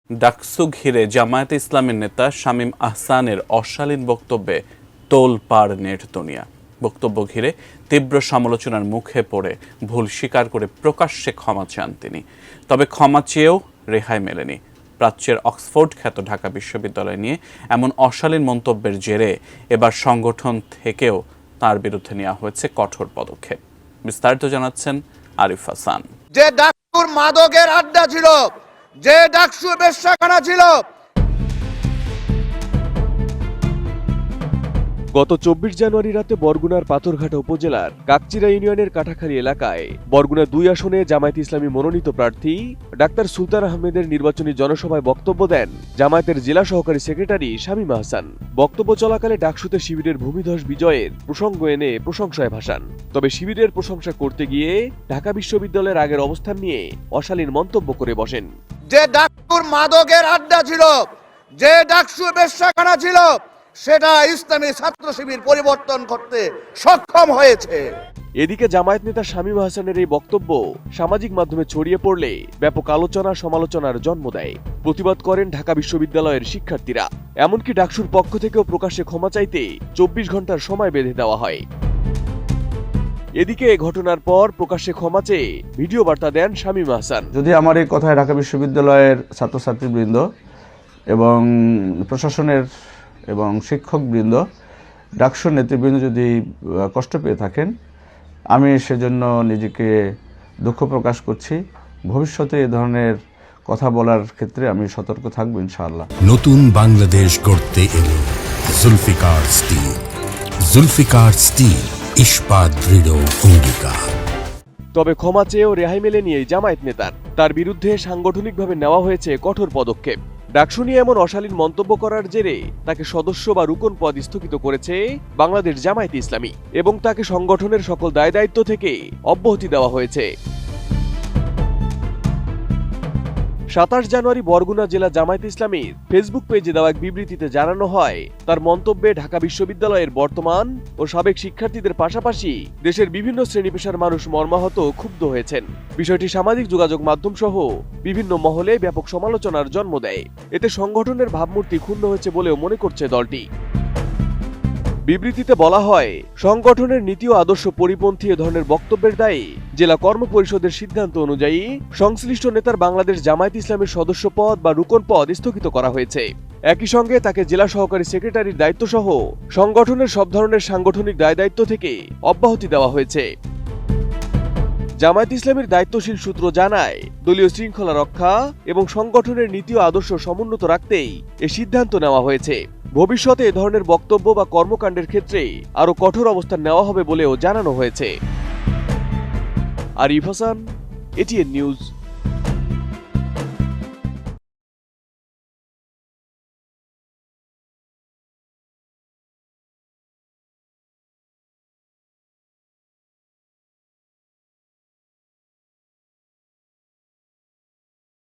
ডাকসু ঘিরে জামায়াতে ইসলামের নেতা শামীম আহসানের অশালীন বক্তব্যে তোলপাড় নেট দুনিয়া। বক্তব্য ঘিরে তীব্র সমালোচনার মুখে পড়ে ভুল স্বীকার করে প্রকাশ্যে ক্ষমা চান তিনি। তবে ক্ষমা চেয়েও রেহাই মেলেনি। প্রাচ্যের অক্সফোর্ড খ্যাত ঢাকা বিশ্ববিদ্যালয় নিয়ে এমন অশালীন মন্তব্যের জেরে এবার সংগঠন থেকেও তার বিরুদ্ধে নেওয়া হয়েছে কঠোর পদক্ষেপ। বিস্তারিত জানাচ্ছেন আরিফ হাসান। যে ডাকসুর মাদকের আড্ডা ছিল, যে ডাকসু বেশ্যাখানা ছিল, গত ২৪ জানুয়ারি রাতে বরগুনার পাথরঘাটা উপজেলার কাকচিরা ইউনিয়নের কাটাখালী এলাকায় বরগুনা ২ আসনে জামায়াতে ইসলামী মনোনীত প্রার্থী ডাক্তার সুলতান আহমেদের নির্বাচনী জনসভায় বক্তব্য দেন জামায়াতের জেলা সহকারী সেক্রেটারি শামীম আহসান। বক্তব্য চলাকালে ডাকসুতে শিবিরের ভূমিধস বিজয়ের প্রসঙ্গ এনে প্রশংসায় ভাসান। তবে শিবিরের প্রশংসা করতে গিয়ে ঢাকা বিশ্ববিদ্যালয়ের আগের অবস্থান নিয়ে অশালীন মন্তব্য করে বসেন। যে ডাকসুর মাদকের আড্ডা ছিল, যে ডাকসু বেশ্যাখানা ছিল, সেটা ইসলামী ছাত্র শিবির পরিবর্তন করতে সক্ষম হয়েছে। এদিকে জামায়াত নেতা শামীম আহসানের এই বক্তব্য সামাজিক মাধ্যমে ছড়িয়ে পড়লে ব্যাপক আলোচনা সমালোচনার জন্ম দেয়। প্রতিবাদ করেন ঢাকা বিশ্ববিদ্যালয়ের শিক্ষার্থীরা। এমনকি ডাকসুর পক্ষ থেকেও প্রকাশ্যে ক্ষমা চাইতে ২৪ ঘন্টার সময় বেঁধে দেওয়া হয়। এদিকে ঘটনার পর প্রকাশ্যে ক্ষমা চেয়ে ভিডিও বার্তা দেন শামীম আহসান। যদি আমার এই কথায় ঢাকা বিশ্ববিদ্যালয়ের ছাত্রছাত্রীবৃন্দ এবং প্রশাসনের এবং শিক্ষকবৃন্দ, ডাকসুর নেতৃবৃন্দ যদি কষ্ট পেয়ে থাকেন, আমি সেজন্য নিজেকে দুঃখ প্রকাশ করছি। ভবিষ্যতে এ ধরনের কথা বলার ক্ষেত্রে আমি সতর্ক থাকবো ইনশাআল্লাহ। নতুন বাংলাদেশ গড়তে এলো জুলফিকার স্টিল। জুলফিকার স্টিল, ইস্পাত দৃঢ় অঙ্গীকার। তবে ক্ষমা চেয়েও রেহাই মেলেনি এই জামায়াত নেতার। তার বিরুদ্ধে সাংগঠনিকভাবে নেওয়া হয়েছে কঠোর পদক্ষেপ। ডাকসু নিয়ে এমন অশালীন মন্তব্য করার জেরে তাকে সদস্য বা রুকন পদ স্থগিত করেছে বাংলাদেশ জামায়াতে ইসলামী এবং তাকে সংগঠনের সকল দায় দায়িত্ব থেকে অব্যাহতি দেওয়া হয়েছে। ২৭ জানুয়ারি বরগুনা জেলা জামায়াতে ইসলামীর ফেসবুক পেজে দেওয়া এক বিবৃতিতে জানানো হয়, তার মন্তব্যে ঢাকা বিশ্ববিদ্যালয়ের বর্তমান ও সাবেক শিক্ষার্থীদের পাশাপাশি দেশের বিভিন্ন শ্রেণী পেশার মানুষ মর্মাহত ক্ষুব্ধ হয়েছেন। বিষয়টি সামাজিক যোগাযোগ মাধ্যম সহ বিভিন্ন মহলে ব্যাপক সমালোচনার জন্ম দেয়। এতে সংগঠনের ভাবমূর্তি ক্ষুণ্ণ হয়েছে বলেও মনে করছে দলটি। বিবৃতিতে বলা হয়, সংগঠনের নীতি ও আদর্শ পরিপন্থী এ ধরনের বক্তব্যের দায়ে জেলা কর্ম পরিষদের সিদ্ধান্ত অনুযায়ী সংশ্লিষ্ট নেতার বাংলাদেশ জামায়াতে ইসলামের সদস্য পদ বা রুকন পদ স্থগিত করা হয়েছে। একই সঙ্গে তাকে জেলা সহকারী সেক্রেটারির দায়িত্ব সহ সংগঠনের সব ধরনের সাংগঠনিক দায় দায়িত্ব থেকে অব্যাহতি দেওয়া হয়েছে। জামায়াতে ইসলামের দায়িত্বশীল সূত্র জানায়, দলীয় শৃঙ্খলা রক্ষা এবং সংগঠনের নীতি ও আদর্শ সমুন্নত রাখতেই এ সিদ্ধান্ত নেওয়া হয়েছে। ভবিষ্যতে এ ধরনের বক্তব্য বা কর্মকাণ্ডের ক্ষেত্রে আরও কঠোর অবস্থান নেওয়া হবে বলেও জানানো হয়েছে। Arif Hasan, ATN news.